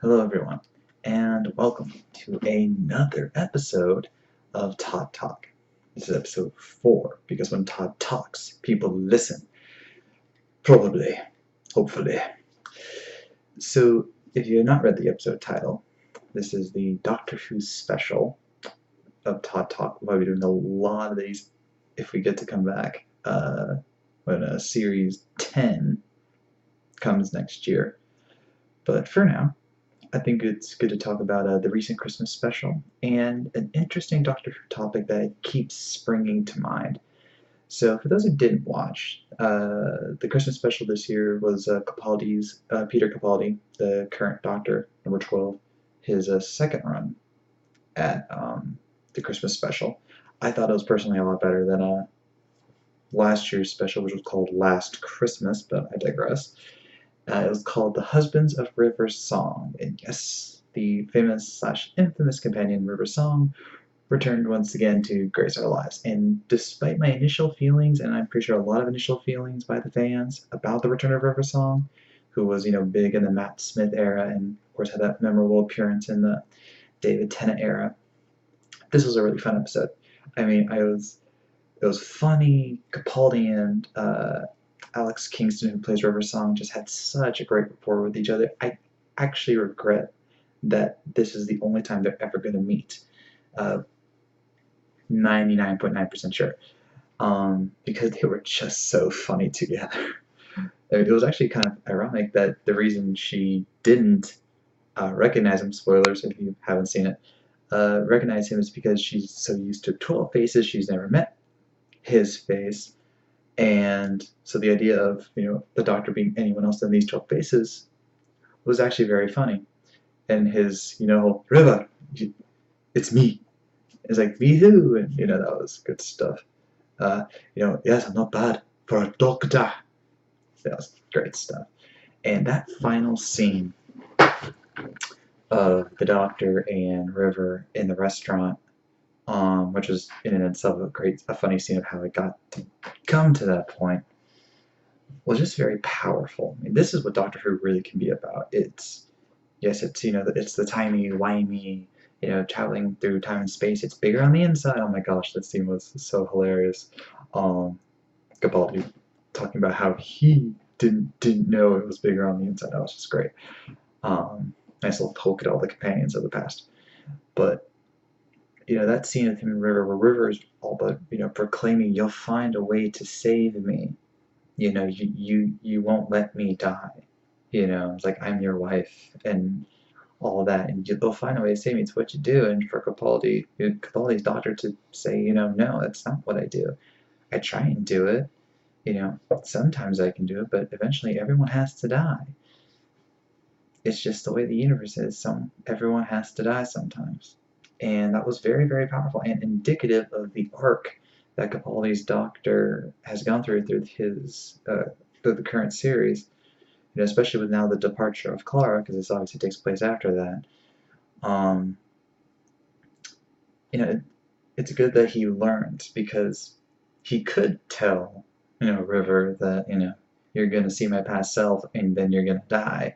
Hello, everyone, and welcome to another episode of Todd Talk. This is episode 4 because when Todd talks, people listen. Probably, hopefully. So, if you have not read the episode title, this is the Doctor Who special of Todd Talk. We'll be doing a lot of these if we get to come back when Series 10 comes next year. But for now, I think it's good to talk about the recent Christmas special and an interesting Doctor Who topic that keeps springing to mind. So, for those who didn't watch, the Christmas special this year was Peter Capaldi, the current Doctor, number 12, his second run at the Christmas special. I thought it was personally a lot better than last year's special, which was called Last Christmas, but I digress. It was called The Husbands of River's Song, and yes, the famous/infamous companion River Song returned once again to grace our lives. And despite my initial feelings, and I'm pretty sure a lot of initial feelings by the fans about the return of River Song, who was big in the Matt Smith era, and of course had that memorable appearance in the David Tennant era, this was a really fun episode. I mean, it was funny. Capaldi and Alex Kingston, who plays River Song, just had such a great rapport with each other. I actually regret that this is the only time they're ever going to meet. 99.9% sure. Because they were just so funny together. It was actually kind of ironic that the reason she didn't recognize him, spoilers if you haven't seen it, recognize him is because she's so used to 12 faces, she's never met his face. And so the idea of the Doctor being anyone else than these 12 faces was actually very funny. And his River, it's me. It's like, me who? And that was good stuff. Yes, I'm not bad for a doctor. That was great stuff. And that final scene of the Doctor and River in the restaurant, which was in and of itself a funny scene of how it got to come to that point, was just very powerful. I mean, this is what Doctor Who really can be about. It's the timey-wimey, traveling through time and space. It's bigger on the inside. Oh my gosh, that scene was so hilarious. Capaldi talking about how he didn't know it was bigger on the inside. That was just great. Nice little poke at all the companions of the past. But that scene of him and River, where River is all but proclaiming, "You'll find a way to save me. You won't let me die. It's like, I'm your wife," and all that, and they'll find a way to save me. It's what you do. And for Capaldi's Doctor to say, no, that's not what I do. I try and do it. Sometimes I can do it, but eventually everyone has to die. It's just the way the universe is. Everyone has to die sometimes. And that was very, very powerful and indicative of the arc that Capaldi's Doctor has gone through through the current series. Especially with now the departure of Clara, because this obviously takes place after that. It's good that he learned, because he could tell River that you're gonna see my past self and then you're gonna die,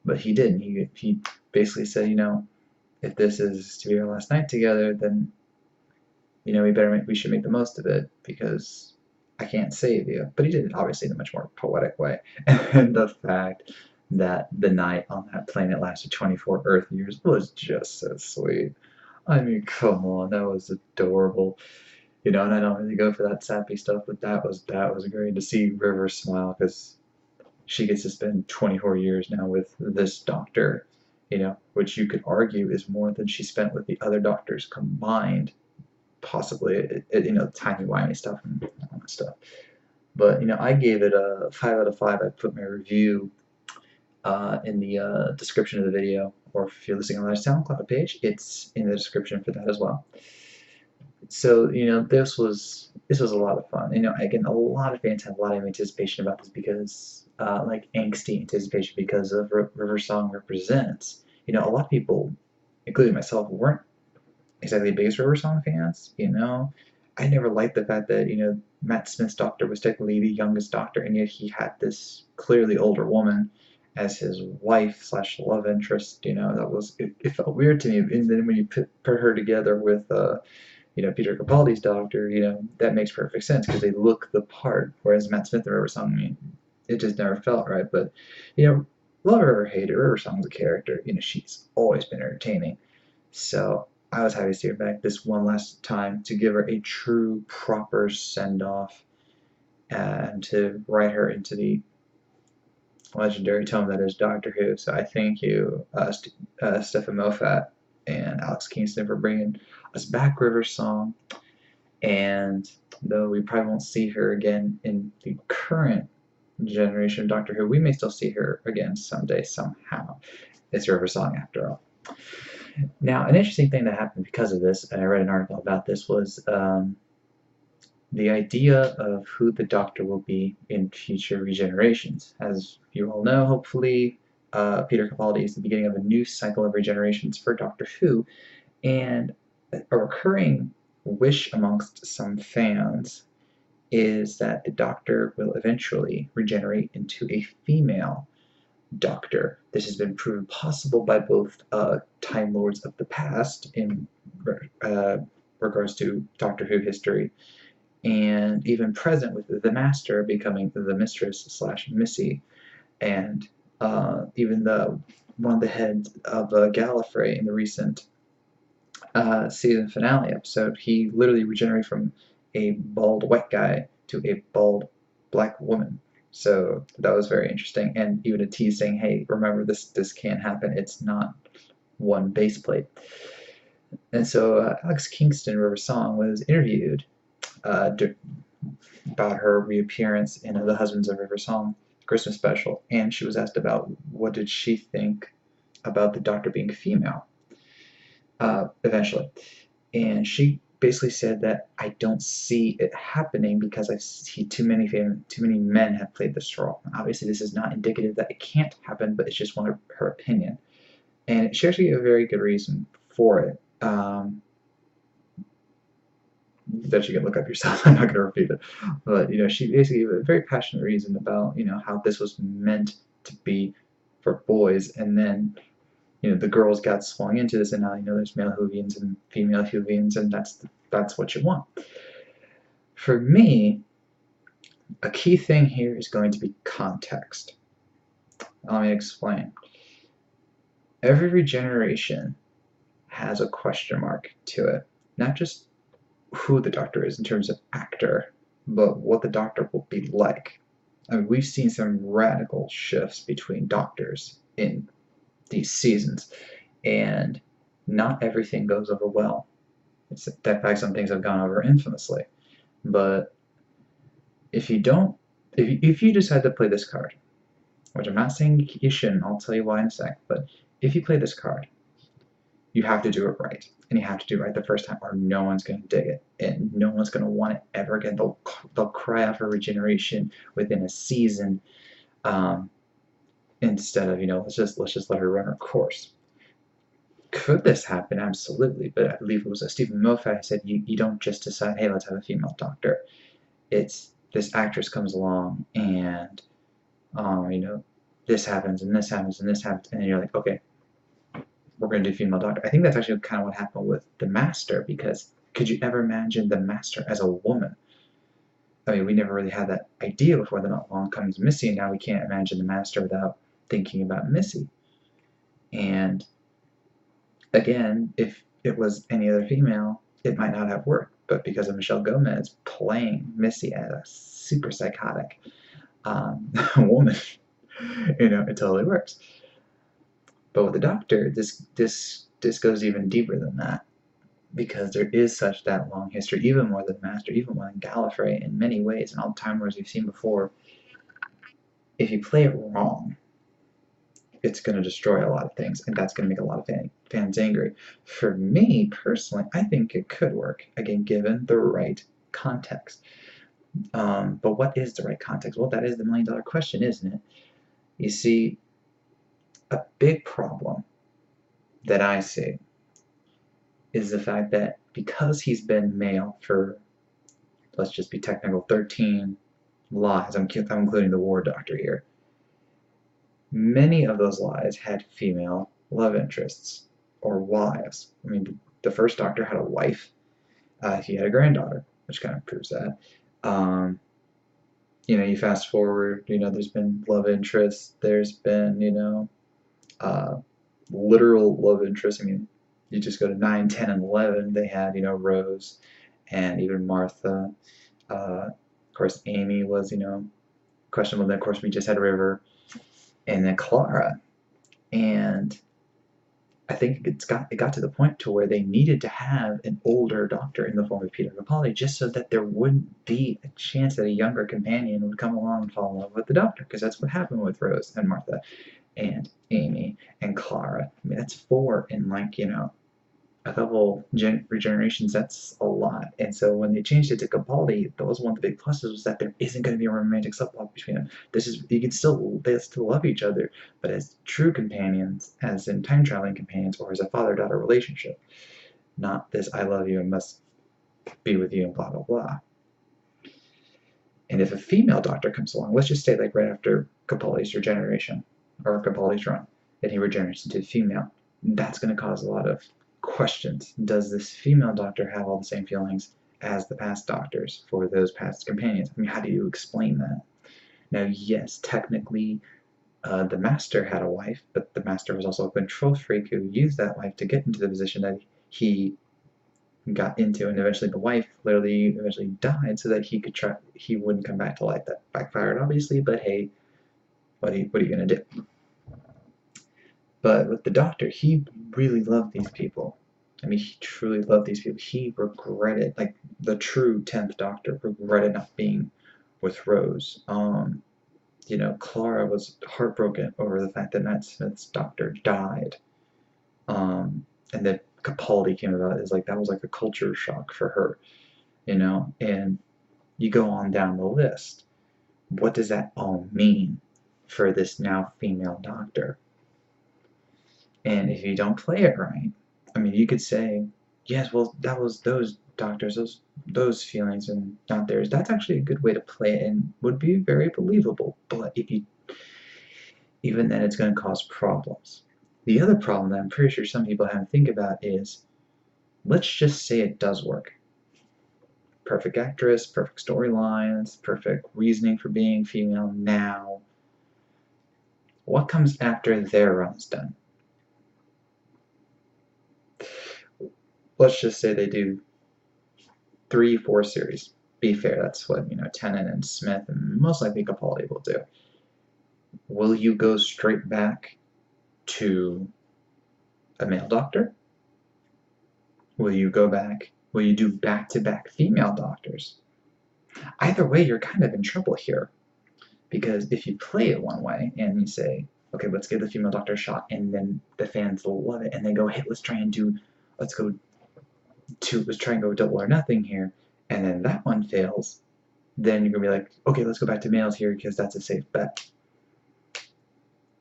but he didn't. He basically said, if this is to be our last night together, then we should make the most of it, because I can't save you. But he did it obviously in a much more poetic way. And the fact that the night on that planet lasted 24 Earth years was just so sweet. I mean, come on, that was adorable. And I don't really go for that sappy stuff, but that was great to see River smile, because she gets to spend 24 years now with this Doctor, which you could argue is more than she spent with the other Doctors combined. Possibly, timey-wimey stuff and all that stuff. But, I gave it a 5 out of 5. I put my review in the description of the video, or if you're listening on our SoundCloud page, it's in the description for that as well. So, this was a lot of fun. Again, a lot of fans had a lot of anticipation about this, because, like angsty anticipation, because of River Song represents. A lot of people, including myself, weren't exactly the biggest River Song fans. I never liked the fact that Matt Smith's Doctor was technically the youngest Doctor, and yet he had this clearly older woman as his wife slash love interest. That was it felt weird to me. And then when you put her together with Peter Capaldi's doctor, that makes perfect sense because they look the part. Whereas Matt Smith in River Song, I mean, it just never felt right. But love her or hate her, River Song's a character. She's always been entertaining. So I was happy to see her back this one last time to give her a true, proper send off and to write her into the legendary tome that is Doctor Who. So I thank you, Stephen Moffat and Alex Kingston, for bringing us back River Song. And though we probably won't see her again in the current generation of Doctor Who, we may still see her again someday, somehow. It's River Song after all. Now, an interesting thing that happened because of this, and I read an article about this, was the idea of who the Doctor will be in future regenerations. As you all know, hopefully, Peter Capaldi is the beginning of a new cycle of regenerations for Doctor Who, and a recurring wish amongst some fans is that the Doctor will eventually regenerate into a female Doctor. This has been proven possible by both Time Lords of the past in regards to Doctor Who history, and even present with the Master becoming the Mistress slash Missy, and even one of the heads of Gallifrey in the recent season finale episode, he literally regenerated from a bald white guy to a bald black woman. So that was very interesting, and even a tease saying, "Hey, remember this can't happen. It's not one base plate." And so Alex Kingston, River Song, was interviewed about her reappearance in The Husbands of River Song Christmas special, and she was asked about what did she think about the Doctor being female eventually, and she basically said that I don't see it happening because I see too many men have played this role. Obviously, this is not indicative that it can't happen, but it's just one of her opinion, and she actually gave a very good reason for it. That you can look up yourself. I'm not going to repeat it, but she basically gave a very passionate reason about how this was meant to be for boys, and then the girls got swung into this, and now there's male Whovians and female Whovians, and that's what you want. For me, a key thing here is going to be context. Let me explain. Every regeneration has a question mark to it, not just who the Doctor is in terms of actor, but what the Doctor will be like. I mean, we've seen some radical shifts between Doctors in these seasons, and not everything goes over well. In fact, some things have gone over infamously. But if you decide to play this card, which I'm not saying you shouldn't, I'll tell you why in a sec, but if you play this card, you have to do it right, and you have to do it right the first time, or no one's going to dig it, and no one's going to want it ever again. They'll cry out for regeneration within a season, instead of let's just let her run her course. Could this happen? Absolutely, but I believe it was Stephen Moffat who said you don't just decide, hey, let's have a female Doctor. It's this actress comes along and this happens and this happens and this happens, and then you're like, okay, we're going to do female Doctor. I think that's actually kind of what happened with the Master, because could you ever imagine the Master as a woman? I mean, we never really had that idea before. Then along comes Missy, and now we can't imagine the Master without thinking about Missy. And again, if it was any other female, it might not have worked. But because of Michelle Gomez playing Missy as a super psychotic woman, it totally works. But with the Doctor, this goes even deeper than that, because there is such that long history, even more than Master, even more than Gallifrey in many ways, and all the Time Wars we've seen before. If you play it wrong, it's going to destroy a lot of things, and that's going to make a lot of fans angry. For me, personally, I think it could work, again, given the right context. But what is the right context? Well, that is the million-dollar question, isn't it? You see, a big problem that I see is the fact that because he's been male for, let's just be technical, 13 lives, I'm including the War Doctor here, Many of those lives had female love interests or wives. I mean, the first Doctor had a wife. He had a granddaughter, which kind of proves that. Um, you fast forward, there's been love interests, there's been, uh, literal love interests. I mean, you just go to 9, 10, and 11, they had, Rose and even Martha. Of course, Amy was, questionable. Then, of course, we just had River and then Clara. And I think it got to the point to where they needed to have an older Doctor in the form of Peter Capaldi, just so that there wouldn't be a chance that a younger companion would come along and fall in love with the Doctor, because that's what happened with Rose and Martha and Amy and Clara. I mean, that's four in a couple regenerations. That's a lot. And so when they changed it to Capaldi, that was one of the big pluses, was that there isn't going to be a romantic subplot between them. They still love each other, but as true companions, as in time traveling companions, or as a father-daughter relationship, not this I love you and must be with you and blah blah blah. And if a female Doctor comes along, let's just say like right after Capaldi's regeneration or Capaldi's run, and he regenerates into a female, that's going to cause a lot of questions. Does this female Doctor have all the same feelings as the past Doctors for those past companions? I mean, how do you explain that? Now, yes, technically, the Master had a wife, but the Master was also a control freak who used that wife to get into the position that he got into, and eventually the wife literally eventually died so that he wouldn't come back to life. That backfired, obviously, but hey, what are you gonna do? But with the Doctor, he really loved these people. I mean, he truly loved these people. He regretted, like the true 10th Doctor, regretted not being with Rose. Clara was heartbroken over the fact that Matt Smith's Doctor died. And then Capaldi came about. That was like a culture shock for her, and you go on down the list. What does that all mean for this now female Doctor? And if you don't play it right, I mean, you could say, yes, well, that was those Doctors, those feelings, and not theirs. That's actually a good way to play it and would be very believable. But even then, it's going to cause problems. The other problem that I'm pretty sure some people haven't think about is, let's just say it does work. Perfect actress, perfect storylines, perfect reasoning for being female now. What comes after their run's done? Let's just say they do 3, 4 series. Be fair, that's what Tennant and Smith and most likely Capaldi will do. Will you go straight back to a male Doctor? Will you do back-to-back female Doctors? Either way, you're kind of in trouble here, because if you play it one way and you say, okay, let's give the female Doctor a shot, and then the fans will love it, and they go, hey, let's try and go double or nothing here, and then that one fails, then you're gonna be like, okay, let's go back to males here because that's a safe bet.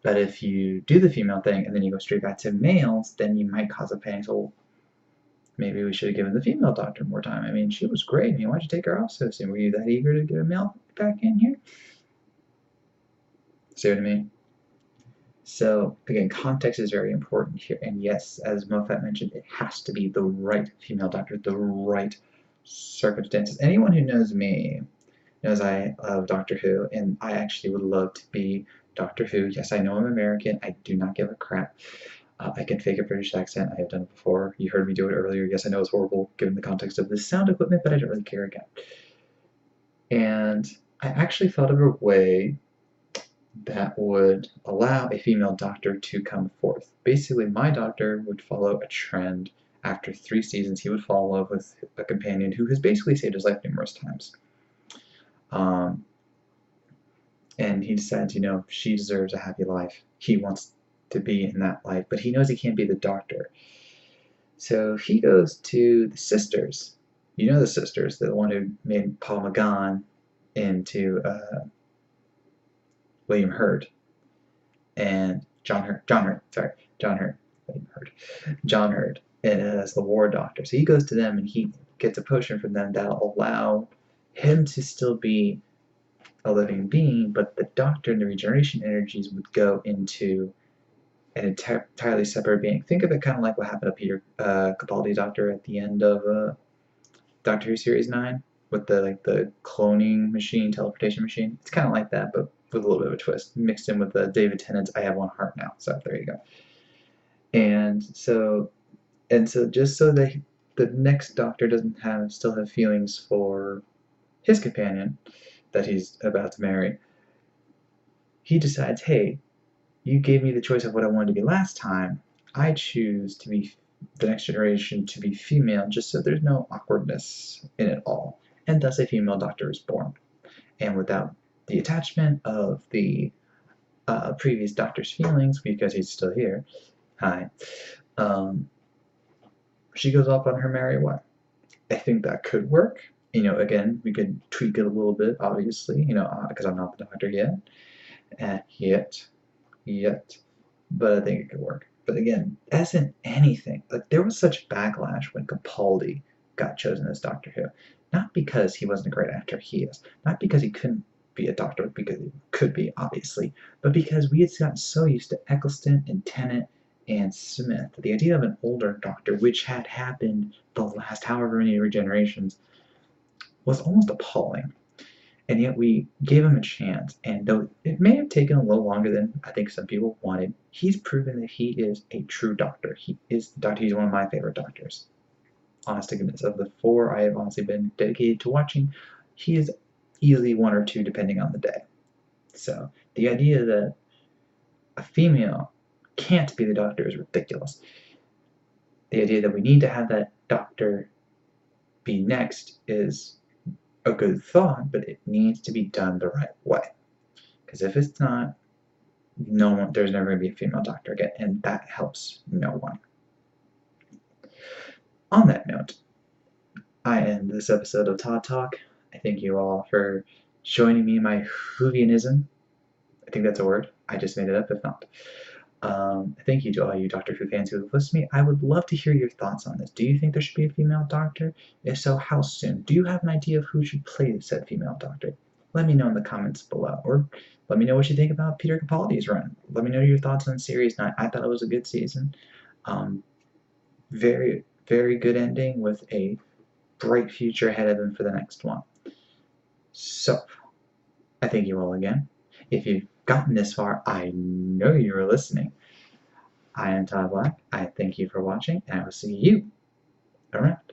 But if you do the female thing and then you go straight back to males, then you might cause a panic. So maybe we should have given the female Doctor more time. I mean, she was great. I mean, why'd you take her off so soon? Were you that eager to get a male back in here? See what I mean? So again, context is very important here. And yes, as Moffat mentioned, it has to be the right female Doctor, the right circumstances. Anyone who knows me knows I love Doctor Who, and I actually would love to be Doctor Who. Yes, I know I'm American. I do not give a crap. I can fake a British accent. I have done it before. You heard me do it earlier. Yes, I know it's horrible given the context of this sound equipment, but I don't really care again. And I actually thought of a way that would allow a female Doctor to come forth. Basically, my Doctor would follow a trend. After 3 seasons, he would fall in love with a companion who has basically saved his life numerous times. And he decides, she deserves a happy life. He wants to be in that life, but he knows he can't be the Doctor. So he goes to the sisters. You know the sisters, the one who made Paul McGann into William Hurt. And John Hurt, and as the War Doctor. So he goes to them and he gets a potion from them that'll allow him to still be a living being, but the doctor and the regeneration energies would go into an entirely separate being. Think of it kind of like what happened to Peter Capaldi's doctor at the end of Doctor Who Series 9 with the cloning machine, teleportation machine. It's kind of like that, but with a little bit of a twist, mixed in with the David Tennant's "I Have One Heart Now." So there you go. And so just so that the next Doctor doesn't still have feelings for his companion that he's about to marry, he decides, hey, you gave me the choice of what I wanted to be last time. I choose to be the next generation to be female, just so there's no awkwardness in it all. And thus a female doctor is born. And without the attachment of the previous doctor's feelings, because he's still here, hi, she goes off on her merry way. I think that could work. Again, we could tweak it a little bit, obviously, because I'm not the doctor yet. Yet. But I think it could work. But again, as in anything, like there was such backlash when Capaldi got chosen as Doctor Who. Not because he wasn't a great actor, he is. Not because he couldn't be a doctor, because he could be, obviously, but because we had gotten so used to Eccleston and Tennant and Smith. The idea of an older doctor, which had happened the last however many regenerations, was almost appalling. And yet we gave him a chance, and though it may have taken a little longer than I think some people wanted, he's proven that he is a true doctor. He is the doctor. He's one of my favorite doctors. Honest to goodness, of the four I have honestly been dedicated to watching, he is easily one or two depending on the day. So the idea that a female can't be the doctor is ridiculous. The idea that we need to have that doctor be next is a good thought, but it needs to be done the right way. Because if it's not, there's never going to be a female doctor again, and that helps no one. On that note, I end this episode of Todd Talk. I thank you all for joining me in my Whovianism. I think that's a word. I just made it up if not. Thank you to all you Doctor Who fans who have listened to me. I would love to hear your thoughts on this. Do you think there should be a female doctor? If so, how soon? Do you have an idea of who should play said female doctor? Let me know in the comments below. Or let me know what you think about Peter Capaldi's run. Let me know your thoughts on Series 9. I thought it was a good season. Very, very good ending with a bright future ahead of him for the next one. So, I thank you all again. If you've gotten this far, I know you were listening. I am Todd Black. I thank you for watching, and I will see you around.